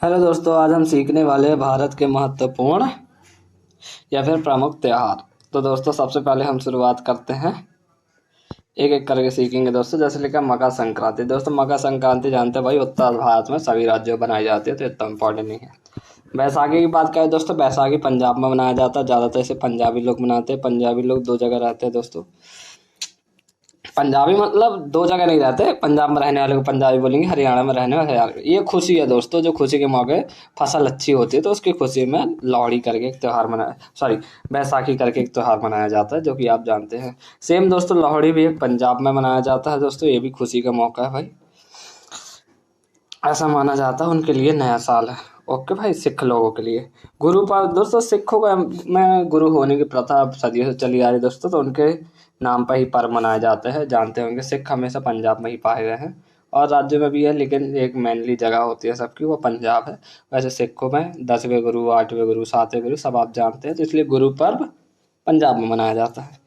Hello दोस्तों, आज हम सीखने वाले हैं भारत के महत्वपूर्ण या फिर प्रमुख त्योहार। तो दोस्तों सबसे पहले हम शुरुआत करते हैं, एक एक करके सीखेंगे दोस्तों। जैसे लिखा मकर संक्रांति। दोस्तों मकर संक्रांति जानते हैं भाई, उत्तर भारत में सभी राज्यों में बनाई जाती है, तो इतना इम्पोर्टेंट नहीं है। बैसाखी की बात करें दोस्तों, बैसाखी पंजाब में मनाया जाता है, ज़्यादातर इसे पंजाबी लोग मनाते हैं। पंजाबी लोग दो जगह रहते हैं दोस्तों। पंजाबी मतलब दो जगह नहीं रहते, पंजाब में रहने वाले को पंजाबी बोलेंगे, हरियाणा में रहने वाले हरियाणा। ये खुशी है दोस्तों, जो खुशी के मौके फसल अच्छी होती है तो उसकी खुशी में लोहड़ी करके एक त्यौहार बैसाखी करके एक त्यौहार मनाया जाता है, जो कि आप जानते हैं। सेम दोस्तों लोहड़ी भी एक पंजाब में मनाया जाता है दोस्तों, ये भी खुशी का मौका है भाई। ऐसा माना जाता है उनके लिए नया साल है। ओके भाई, सिख लोगों के लिए गुरु पर्व। दोस्तों सिखों का में गुरु होने की प्रथा सदियों से चली आ रही है दोस्तों, तो उनके नाम पर ही पर्व मनाए जाते हैं। जानते होंगे सिख हमेशा पंजाब में ही पाए गए हैं, और राज्य में भी है, लेकिन एक मेनली जगह होती है सबकी, वो पंजाब है। वैसे सिखों में 10वें गुरु, 8वें गुरु, 7वें गुरु सब आप जानते हैं, तो इसलिए गुरु पर्व पंजाब में मनाया जाता है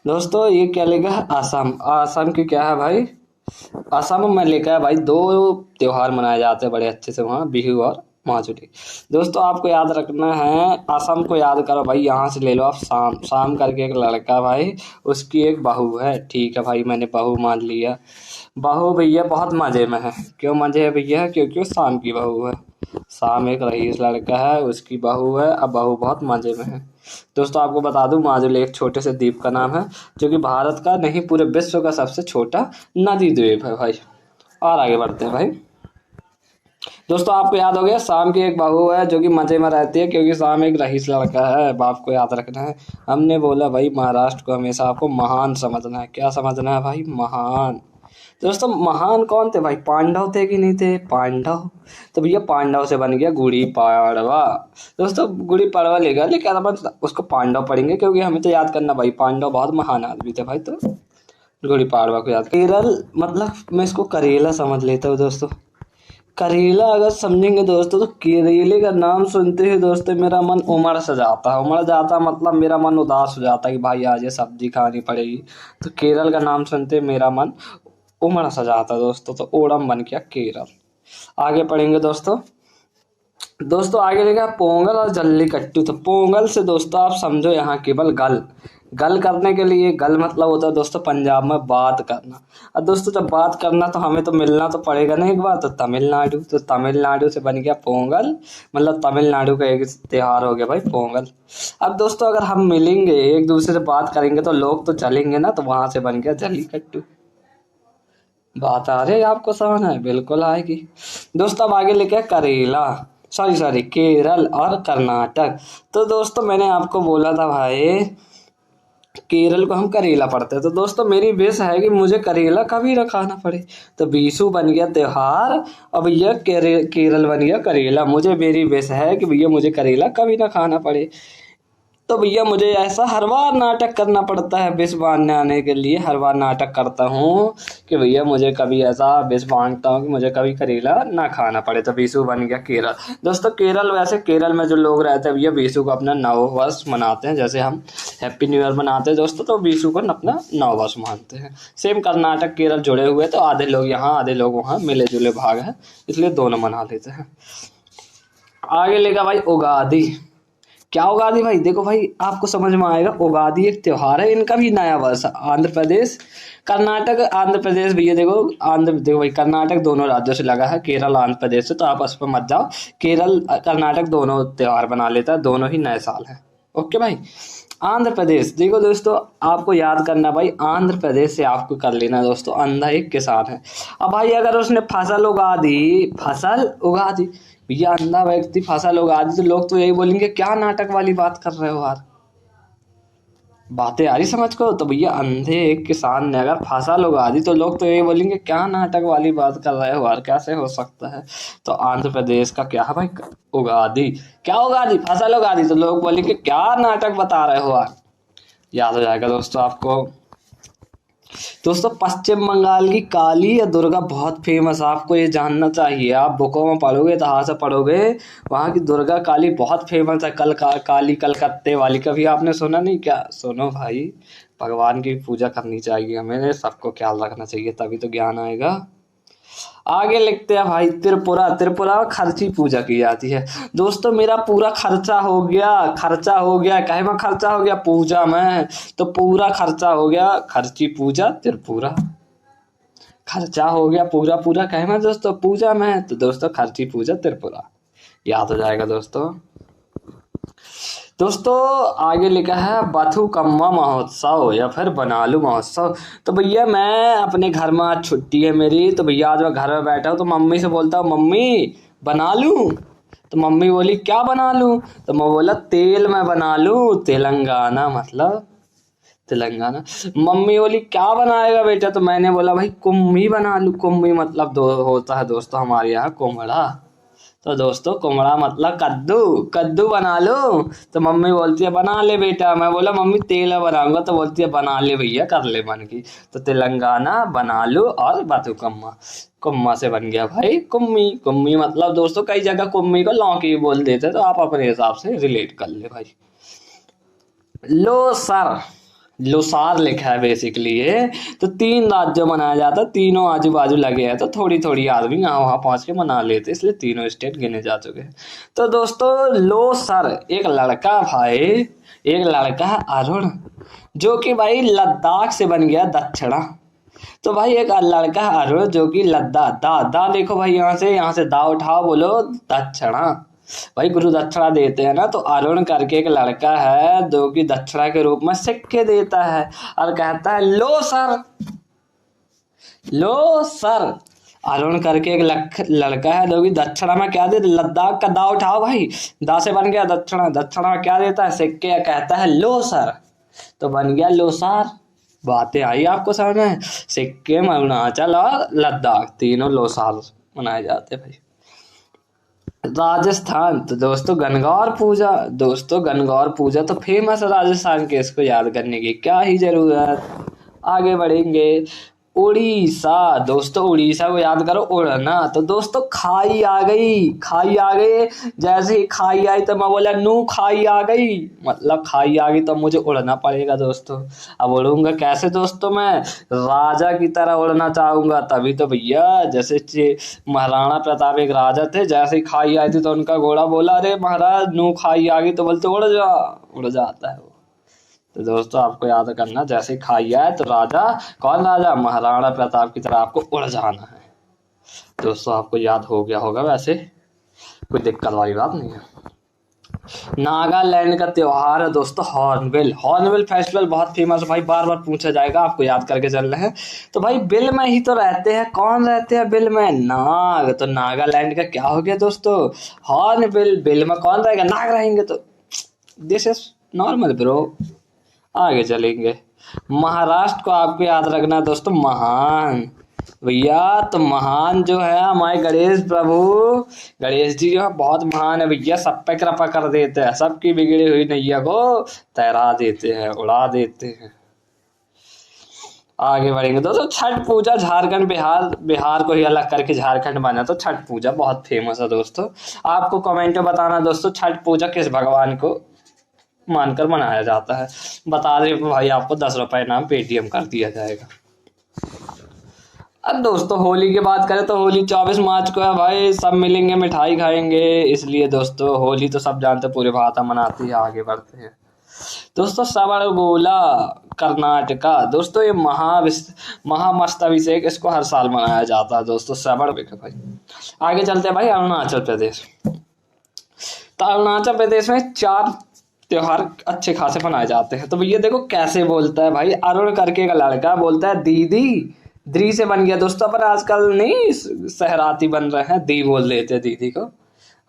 दोस्तों। ये क्या लेगा, आसाम। आसाम की क्या है भाई, असम में लेकर भाई दो त्योहार मनाए जाते हैं बड़े अच्छे से वहाँ, बिहू और माजुली। दोस्तों आपको याद रखना है, असम को याद करो भाई, यहाँ से ले लो आप शाम। शाम करके एक लड़का भाई, उसकी एक बहू है। ठीक है भाई, मैंने बहू मान लिया। बहू भैया बहुत मजे में है। क्यों मजे है भैया, क्योंकि वो शाम की बहू है। शाम एक रईस लड़का है, उसकी बहू है, अब बहू बहुत मजे में है। दोस्तों आपको बता दूं, माजुली एक छोटे से द्वीप का नाम है, जो कि भारत का नहीं पूरे विश्व का सबसे छोटा नदी द्वीप है भाई। और आगे बढ़ते हैं भाई। दोस्तों आपको याद हो गया, शाम की एक बहू है जो कि मजे में रहती है, क्योंकि शाम एक रईस लड़का है। बाप को याद रखना है। हमने बोला भाई महाराष्ट्र को हमेशा आपको महान समझना है। क्या समझना है भाई, महान। दोस्तों महान कौन थे भाई, पांडव थे कि नहीं थे, पांडव। तो भैया पांडव से बन गया गुड़ी पाड़वा। दोस्तों गुड़ी पाड़वा लेगा, लेकिन अपन उसको पांडव पढ़ेंगे, क्योंकि हमें तो याद करना भाई, पांडव बहुत महान आदमी थे भाई। तो गुड़ी पाड़वा को याद, केरल मतलब मैं इसको करेला समझ लेता हूँ दोस्तों। करेला अगर समझेंगे दोस्तों, तो करेले का नाम सुनते ही दोस्तों मेरा मन उमड़ सा जाता है। उमड़ जाता मतलब मेरा मन उदास हो जाता है कि भाई आज ये सब्जी खानी पड़ेगी। तो केरल का नाम सुनते मेरा मन उमड़ सा जाता है दोस्तों, तो ओणम बन गया केरल। आगे पढ़ेंगे दोस्तों। दोस्तों आगे लिखा है पोंगल और जल्लीकट्टू। तो पोंगल से दोस्तों आप समझो यहाँ केवल गल। गल करने के लिए, गल मतलब होता है दोस्तों पंजाब में बात करना। और दोस्तों जब बात करना तो हमें तो मिलना तो पड़ेगा ना एक बार, तो तमिलनाडु। तो तमिलनाडु से बन गया पोंगल, मतलब तमिलनाडु का एक त्योहार हो गया भाई पोंगल। अब दोस्तों अगर हम मिलेंगे एक दूसरे से बात करेंगे तो लोग तो चलेंगे ना, तो वहां से बन गया जल्लीकट्टू। बात आ रही है आपको, समझ है, बिल्कुल आएगी दोस्तों। अब आगे लिखे करेला, सॉरी केरल और कर्नाटक। तो दोस्तों मैंने आपको बोला था भाई, केरल को हम करेला पढ़ते हैं। तो दोस्तों मेरी विश है कि मुझे करेला कभी ना खाना पड़े। तो बीसू बन गया त्योहार, और भैया केरल बन गया करेला। मेरी विश है कि भैया मुझे करेला कभी ना खाना पड़े। तो भैया मुझे ऐसा हर बार नाटक करना पड़ता है विष बांधने आने के लिए। हर बार नाटक करता हूँ कि भैया मुझे कभी ऐसा विष बांधता हूँ कि मुझे कभी करेला ना खाना पड़े। तो बीसू बन गया केरल। दोस्तों केरल, वैसे केरल में जो लोग रहते हैं भैया बीसू को अपना नव वर्ष मनाते हैं, जैसे हम हैप्पी न्यू ईयर मनाते हैं दोस्तों, तो बीसू को अपना नव वर्ष मानते हैं। सेम कर्नाटक केरल जुड़े हुए, तो आधे लोग यहाँ आधे लोग वहाँ, मिले जुले भाग है, इसलिए दोनों मना लेते हैं। आगे लेगा भाई उगादी। क्या उगादी भाई, देखो भाई आपको समझ में आएगा। उगादी एक त्योहार है, इनका भी नया वर्ष। आंध्र प्रदेश, कर्नाटक, आंध्र प्रदेश भैया देखो भाई, कर्नाटक दोनों राज्यों से लगा है, केरल आंध्र प्रदेश से, तो आप उस पर मत जाओ। केरल कर्नाटक दोनों त्योहार बना लेता है, दोनों ही नए साल है। ओके भाई। आंध्र प्रदेश, देखो दोस्तों आपको याद करना भाई, आंध्र प्रदेश से आपको कर लेना दोस्तों, अंधा एक किसान है। अब भाई अगर उसने फसल उगा दी भैया, अंधा व्यक्ति फसल उगा दी, तो लोग तो यही बोलेंगे क्या नाटक वाली बात कर रहे हो यार। बातें आ रही समझ को। तो भैया अंधे एक किसान ने अगर फसल उगा दी, तो लोग तो यही बोलेंगे क्या नाटक वाली बात कर रहे हो यार, कैसे हो सकता है। तो आंध्र प्रदेश का क्या है भाई, उगादी। क्या उगादी, फसल उगा दी, तो लोग बोलेंगे क्या नाटक बता रहे हो यार। याद हो जाएगा दोस्तों आपको। दोस्तों पश्चिम बंगाल की काली या दुर्गा बहुत फेमस है, आपको ये जानना चाहिए। आप बुकों में पढ़ोगे, इतिहास से पढ़ोगे, वहाँ की दुर्गा काली बहुत फेमस है। काली कलकत्ते वाली, कभी आपने सुना नहीं क्या। सुनो भाई, भगवान की पूजा करनी चाहिए हमें, सबको ख्याल रखना चाहिए, तभी तो ज्ञान आएगा। आगे लिखते हैं भाई त्रिपुरा। त्रिपुरा में खर्ची पूजा की जाती है। दोस्तों मेरा पूरा खर्चा हो गया, खर्चा हो गया, कहे में खर्चा हो गया, पूजा में, तो पूरा खर्चा हो गया, खर्ची पूजा त्रिपुरा। खर्चा हो गया पूरा पूरा कहे में दोस्तों, पूजा में, तो दोस्तों खर्ची पूजा त्रिपुरा याद हो जाएगा दोस्तों। दोस्तों आगे लिखा है बथुकम्मा महोत्सव या फिर बनालू महोत्सव। तो भैया मैं अपने घर में, आज छुट्टी है मेरी, तो भैया आज मैं घर में बैठा हूँ, तो मम्मी से बोलता हूँ मम्मी बना लूँ। तो मम्मी बोली क्या बना लूँ, तो मैं बोला तेल में बना लूँ, तेलंगाना मतलब तेलंगाना। मम्मी बोली क्या बनाएगा बेटा, तो मैंने बोला भाई कुम्मी बना लूँ। कुम्मी मतलब होता है दोस्तों हमारे यहाँ कुमड़ा। तो दोस्तों कुमड़ा मतलब कद्दू, कद्दू बना लो। तो मम्मी बोलती है बना ले बेटा। मैं बोला मम्मी तेल बनाऊंगा, तो बोलती है बना ले भैया, कर ले मन की। तो तेलंगाना बना लो और बथुकम्मा, कुम्मा से बन गया भाई कुम्मी। कुम्मी मतलब दोस्तों कई जगह कुम्मी को लौकी बोल देते, तो आप अपने हिसाब से रिलेट कर ले भाई। लो सर, लोसार लिखा है बेसिकली ये। तो 3 राज्यों मनाया जाता है, तीनों आजू बाजू लगे हैं, तो थोड़ी थोड़ी आदमी यहाँ वहाँ पहुंच के मना लेते, इसलिए तीनों स्टेट गिने जा चुके हैं। तो दोस्तों लोसर एक लड़का भाई, एक लड़का है अरुण, जो कि भाई लद्दाख से बन गया दक्षिणा। तो भाई एक लड़का है अरुण जो कि लद्दाख, दा देखो भाई, यहाँ से दा उठाओ, बोलो दक्षिणा। भाई गुरु दक्षिणा देते हैं ना, तो अरुण करके एक लड़का है जो कि दक्षिणा के रूप में सिक्के देता है और कहता है लो सर, लो सर। अरुण करके एक लड़का है जो कि दक्षिणा में क्या दे, लद्दाख का दा उठाओ भाई, दा से बन गया दक्षिणा, दक्षिणा में क्या देता है, सिक्के, कहता है लो सर, तो बन गया लोसार। बातें आई आपको समझ में? सिक्किम, अरुणाचल और लद्दाख तीनों लोसार मनाए जाते हैं भाई। राजस्थान, तो दोस्तों गणगौर पूजा। दोस्तों गणगौर पूजा तो फेमस है राजस्थान के, इसको याद करने की क्या ही जरूरत। आगे बढ़ेंगे। उड़ीसा, दोस्तों उड़ीसा को याद करो, उड़ना। तो दोस्तों खाई आ गई, खाई आ गई, जैसे ही खाई आई तो मैं बोला नू खाई आ गई, मतलब खाई आ गई तो मुझे उड़ना पड़ेगा दोस्तों। अब उड़ूंगा कैसे दोस्तों, मैं राजा की तरह उड़ना चाहूंगा, तभी तो भैया। जैसे महाराणा प्रताप एक राजा थे, जैसे ही खाई आई थी तो उनका घोड़ा बोला अरे महाराज नू खाई आ गई, तो बोलते उड़ जा, उड़ जाता है वो। तो दोस्तों आपको याद करना, जैसे खाई आए तो राजा, कौन राजा, महाराणा प्रताप की तरह आपको उड़ जाना है। दोस्तों आपको याद हो गया होगा, वैसे कोई दिक्कत वाली बात नहीं है। नागालैंड का त्योहार है दोस्तों हॉर्नबिल। हॉर्नबिल फेस्टिवल बहुत फेमस है भाई, बार बार पूछा जाएगा, आपको याद करके चल रहे हैं। तो भाई बिल में ही तो रहते हैं, कौन रहते हैं बिल में, नाग। तो नागालैंड का क्या हो गया दोस्तों, हॉर्नबिल। बिल में कौन रहेगा, नाग रहेंगे। तो दिस इज नॉर्मल ब्रो। आगे चलेंगे। महाराष्ट्र को आपको याद रखना है दोस्तों, महान भैया। तो महान जो है हमारे गणेश प्रभु, गणेश जी जो है बहुत महान है भैया, सब पे कृपा कर देते हैं, सबकी बिगड़ी हुई नैया को तैरा देते हैं, उड़ा देते हैं। आगे बढ़ेंगे दोस्तों। छठ पूजा झारखंड, बिहार को ही अलग करके झारखंड बना, तो छठ पूजा बहुत फेमस है दोस्तों। आपको कमेंट में बताना दोस्तों छठ पूजा किस भगवान को मानकर मनाया जाता है। बता दे भाई, आपको 10 रुपए नाम पेटीएम कर दिया जाएगा। अब दोस्तों होली की बात करें तो होली 24 मार्च को है भाई, सब मिलेंगे मिठाई खाएंगे, इसलिए दोस्तों होली तो सब जानते पूरे भारत मनाती है। आगे बढ़ते हैं दोस्तों। सबरगोला कर्नाटका, दोस्तों ये महामस्तभिषेक, इसको हर साल मनाया जाता है दोस्तों, सबरगोला भाई। आगे चलते हैं भाई अरुणाचल प्रदेश। तो अरुणाचल प्रदेश में 4 त्योहार अच्छे खासे मनाए जाते हैं। तो भैया देखो कैसे बोलता है भाई, अरुण करके का लड़का बोलता है दीदी, दी से बन गया दोस्तों, पर आजकल नहीं सहराती बन रहे हैं, दी बोल देते हैं दीदी को।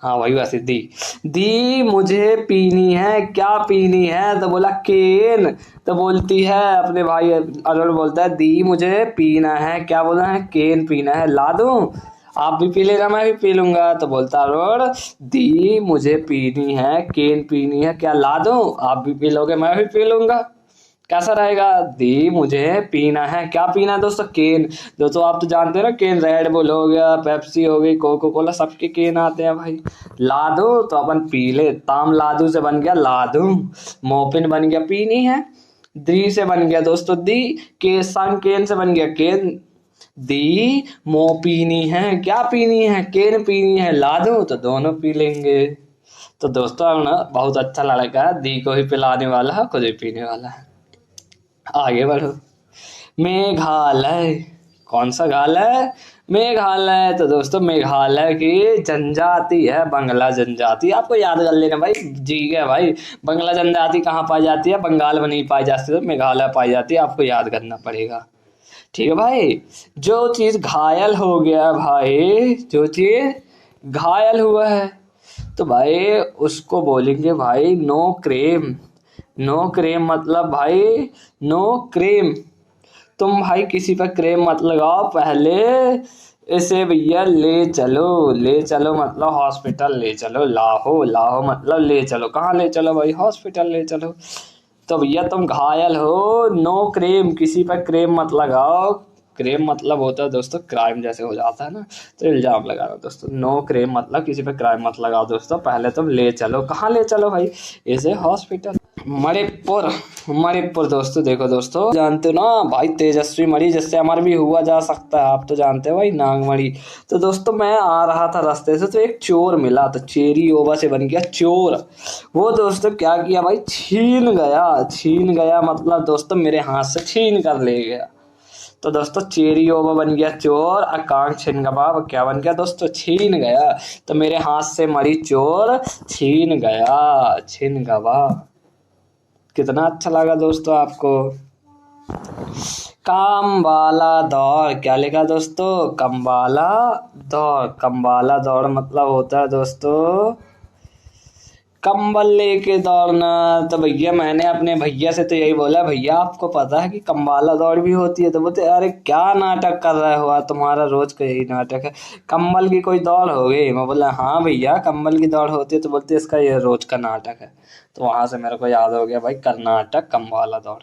हाँ वही वैसे दी मुझे पीनी है, क्या पीनी है, तो बोला केन। तो बोलती है अपने भाई, अरुण बोलता है दी मुझे पीना है, क्या बोलना है, केन पीना है, ला दूं, आप भी पी लेना मैं भी पी लूंगा। तो बोलता अरुण दी मुझे पीनी है, केन पीनी है, क्या ला दूं, आप भी पी लोगे मैं भी पी लूंगा, कैसा रहेगा, दी मुझे पीना है, क्या पीना है दोस्तों, केन। दोस्तों आप तो जानते हो ना, केन रेड बुल हो गया, पेप्सी हो गई, कोको कोला, सबके केन आते हैं भाई। लादू तो अपन पी ले, ताम लादू से बन गया लादू, मोपिन बन गया पीनी है, दी से बन गया दोस्तों दी, के संग केन से बन गया केन, दी मो पीनी है, क्या पीनी है, केन पीनी है, ला दूं तो दोनों पी लेंगे। तो दोस्तों ना बहुत अच्छा लड़का है, दी को ही पिलाने वाला है, खुद ही पीने वाला है। आगे बढ़ो। मेघालय, कौन सा घालय, मेघालय। तो दोस्तों मेघालय की जनजाति है बंगला जनजाति, आपको याद कर लेना भाई, जी है भाई। बंगला जनजाति कहाँ पाई जाती है, बंगाल में नहीं पाई जाती, तो मेघालय पाई जाती है, आपको याद करना पड़ेगा। ठीक है भाई। जो चीज घायल हो गया भाई, जो चीज घायल हुआ है, तो भाई उसको बोलेंगे भाई नो क्रेम। नो क्रेम मतलब भाई नो क्रेम। तुम भाई किसी पर क्रेम मत लगाओ, पहले इसे भैया ले चलो। ले चलो मतलब हॉस्पिटल ले चलो, लाहो, लाहो मतलब ले चलो, कहाँ ले चलो भाई, हॉस्पिटल ले चलो। तो भैया तुम घायल हो, नो क्रेम, किसी पर क्रेम मत लगाओ। क्रेम मतलब होता है दोस्तों क्राइम जैसे हो जाता है ना, तो इल्जाम लगाना दोस्तों। नो क्रेम मतलब किसी पे क्राइम मत लगाओ दोस्तों, पहले तुम ले चलो, कहाँ ले चलो भाई, इसे हॉस्पिटल। मणिपुर, मणिपुर दोस्तों देखो दोस्तों, जानते हो ना भाई तेजस्वी मणि, जिससे अमर भी हुआ जा सकता है, आप तो जानते हो भाई नागमणि। तो दोस्तों मैं आ रहा था रास्ते से, तो एक चोर मिला, तो चेरी ओबा से बन गया चोर। वो दोस्तों क्या किया भाई, छीन गया। छीन गया मतलब दोस्तों मेरे हाथ से छीन कर ले गया। तो दोस्तों चेरी ओबा बन गया चोर, आकांक्ष छिन गवा क्या बन गया दोस्तों, छीन गया। तो मेरे हाथ से मरी चोर, छीन गया, छिन गवा। कितना अच्छा लगा दोस्तों आपको। काम वाला दौड़, क्या लिखा दोस्तों, कम्बाला दौड़। कम्बाला दौड़ मतलब होता है दोस्तों कंबल लेके दौड़ना। तो भैया मैंने अपने भैया से तो यही बोला, भैया आपको पता है कि कम्बाला दौड़ भी होती है। तो बोलते अरे क्या नाटक कर रहे हो, तुम्हारा रोज का यही नाटक है, कंबल की कोई दौड़ हो गई। मैं बोला हाँ भैया कंबल की दौड़ होती है। तो बोलते इसका ये रोज का नाटक है। तो वहां से मेरे को याद हो गया भाई, कर्नाटक कम्बाला दौड़।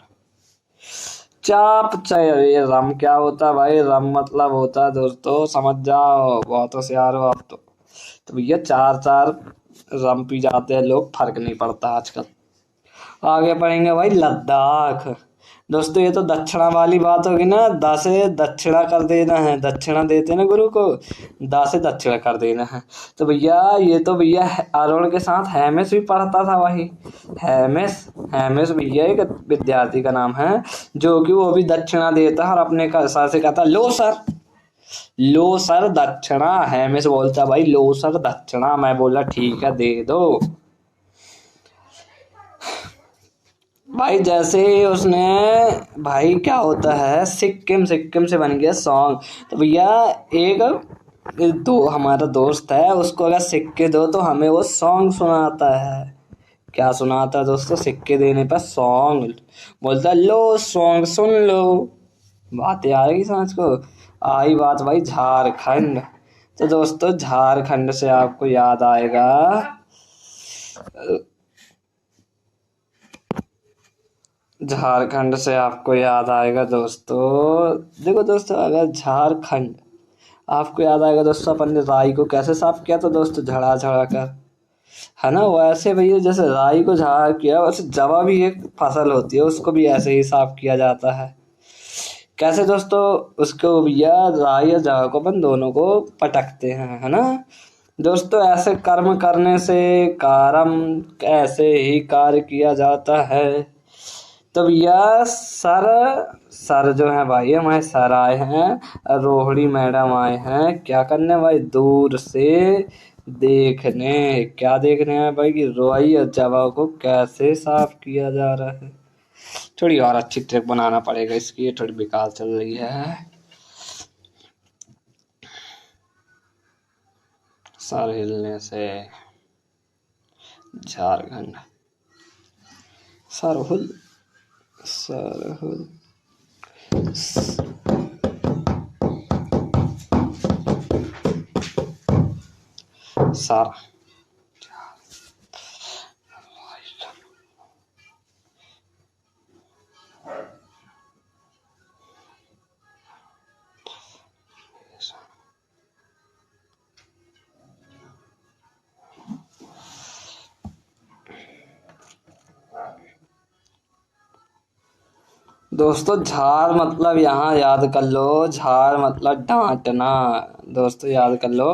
चाप ये रम क्या होता है भाई, रम मतलब होता है दोस्तों, समझ जाओ, बहुत होशियार हो आप तो भैया चार चार रम पी जाते हैं लोग, फर्क नहीं पड़ता आजकल। आगे पढ़ेंगे भाई लद्दाख। दोस्तों ये तो दक्षिणा वाली बात होगी ना, दा से दक्षिणा कर देना है, दक्षिणा देते ना गुरु को, दा से दक्षिणा कर देना है। तो भैया ये तो भैया अरुण के साथ हैमिस भी पढ़ता था भाई। हैमिस, हैमिस भैया एक विद्यार्थी का नाम है, जो कि वो भी दक्षिणा देता है और अपने सर से कहता लो सर, लो सर दक्षिणा। हैमिस बोलता भाई लो सर दक्षिणा, मैं बोला ठीक है दे दो। भाई जैसे ही उसने, भाई क्या होता है, सिक्किम, सिक्किम से बन गया सॉन्ग। तो भैया एक दो हमारा दोस्त है, उसको अगर सिक्के दो तो हमें वो सॉन्ग सुनाता है। क्या सुनाता है दोस्तों, सिक्के देने पर सॉन्ग बोलता है, लो सॉन्ग सुन लो। बात आ रही समझ को। आई बात भाई झारखंड। तो दोस्तों झारखंड से आपको याद आएगा, झारखंड से आपको याद आएगा दोस्तों, देखो दोस्तों अगर झारखंड आपको याद आएगा दोस्तों, अपन ने राई को कैसे साफ किया था दोस्तों, झड़ा झड़ा कर, है ना। वैसे भैया जैसे राई को झाड़ किया, वैसे जवा भी एक फसल होती है, उसको भी ऐसे ही साफ किया जाता है। कैसे दोस्तों, उसको भैया राई और जवा को अपन दोनों को पटकते हैं, है ना। दोस्तों ऐसे कर्म करने से कर्म ऐसे ही कार्य किया जाता है। तो भैया सर, सर जो है भाई हमारे सर आए हैं, रोहिणी मैडम आए हैं, क्या करने भाई, दूर से देखने। क्या देखने हैं भाई, कि रोई और जवा को कैसे साफ किया जा रहा है। थोड़ी और अच्छी ट्रिक बनाना पड़ेगा इसकी, ये थोड़ी बेकार चल रही है। सर हिलने से झारखंड, सरहुल, सरहुल, सर। दोस्तों झाड़ मतलब यहाँ याद कर लो, झाड़ मतलब डांटना। दोस्तों याद कर लो,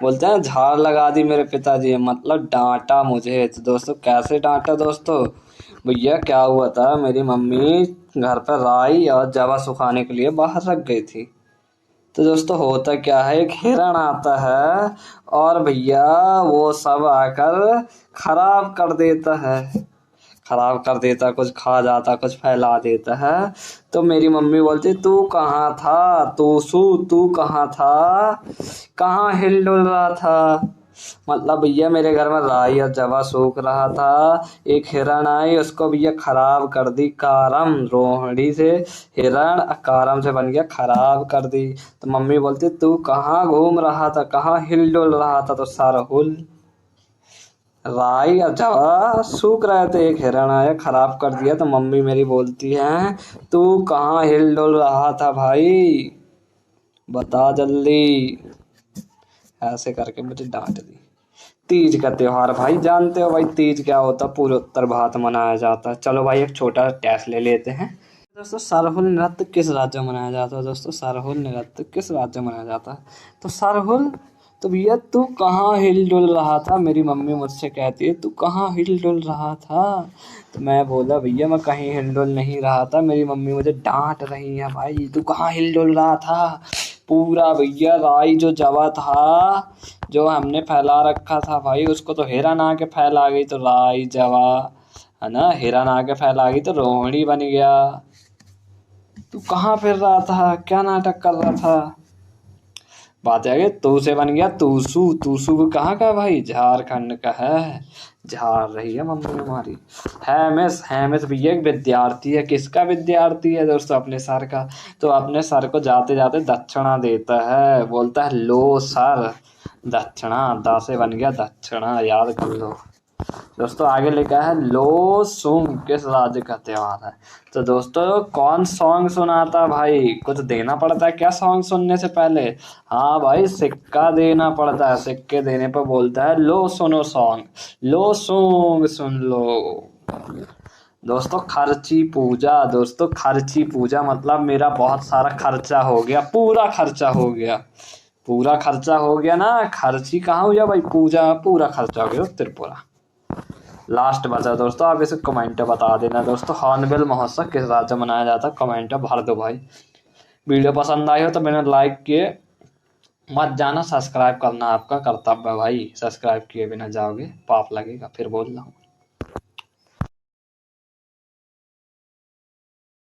बोलते हैं झाड़ लगा दी मेरे पिताजी, मतलब डांटा मुझे। तो दोस्तों कैसे डांटा दोस्तों? भैया क्या हुआ था, मेरी मम्मी घर पर राई और जवा सुखाने के लिए बाहर रख गई थी। तो दोस्तों होता क्या है, एक हिरण आता है और भैया वो सब आकर खराब कर देता है। खराब कर देता, कुछ खा जाता, कुछ फैला देता है। तो मेरी मम्मी बोलती तू कहाँ था, तू कहाँ था, कहाँ हिल डुल रहा था। मतलब भैया मेरे घर में राई और जवा सूख रहा था, एक हिरण आई, उसको भैया खराब कर दी कारम। रोहिणी से हिरण कारम से बन गया खराब कर दी। तो मम्मी बोलती तू कहाँ घूम रहा था, कहाँ हिल डुल रहा था। तो सरहुल राई और जवा सूख रहे थे, एक हिरण आया खराब कर दिया। तो मम्मी मेरी बोलती है तू कहाँ हिल डुल रहा था भाई, बता जल्दी। ऐसे करके मुझे डांट दी। तीज का त्योहार भाई जानते हो भाई, तीज क्या होता, पूरे उत्तर भारत में मनाया जाता है। चलो भाई एक छोटा टेस्ट ले लेते हैं। दोस्तों सरहुल नृत्य किस राज्य में मनाया जाता है? दोस्तों सरहुल नृत्य किस राज्य में मनाया जाता है? तो सरहुल, तो भैया तू कहाँ हिल डुल रहा था, मेरी मम्मी मुझसे कहती है तू कहाँ हिल डुल रहा था। तो मैं बोला भैया मैं कहीं हिल डुल नहीं रहा था, मेरी मम्मी मुझे डांट रही है भाई, तू कहाँ हिल डुल रहा था। पूरा भैया राई जो जवा था, जो हमने फैला रखा था भाई, उसको तो हिरण आके फैला गई। तो राई जवा है ना, हिरण आके फैला गई तो रोहिणी बन गया। तू कहाँ फिर रहा था, क्या नाटक कर रहा था। बात है तू से बन गया तूसू। तूसू कहाँ का भाई, झारखंड का है। झाड़ रही है मम्मी हमारी। हैमिस, हैमिस भैया एक विद्यार्थी है, किसका विद्यार्थी है दोस्तों, अपने सर का। तो अपने सर को जाते जाते दक्षिणा देता है, बोलता है लो सर दक्षिणा। दा से बन गया दक्षिणा, याद कर लो। दोस्तों आगे लिखा है लो सुंग किस राज्य का त्योहार है। तो दोस्तों कौन सॉन्ग सुनाता भाई, कुछ देना पड़ता है क्या सॉन्ग सुनने से पहले? हाँ भाई सिक्का देना पड़ता है, सिक्के देने पर बोलता है लो सुनो सॉन्ग, लो सॉन्ग सुन लो। दोस्तों खर्ची पूजा, दोस्तों खर्ची पूजा मतलब मेरा बहुत सारा खर्चा हो गया, पूरा खर्चा हो गया, पूरा खर्चा हो गया ना। खर्ची कहाँ हुआ भाई, पूजा पूरा खर्चा हो गया त्रिपुरा। लास्ट बचा दोस्तों, आप इसे कमेंट बता देना दोस्तों, हॉर्नबिल महोत्सव किस राज्य में मनाया जाता है, कमेंट भर दो भाई। वीडियो पसंद आई हो तो मैंने लाइक किए मत जाना, सब्सक्राइब करना आपका कर्तव्य है भाई, सब्सक्राइब किए बिना जाओगे पाप लगेगा, फिर बोल रहा हूँ।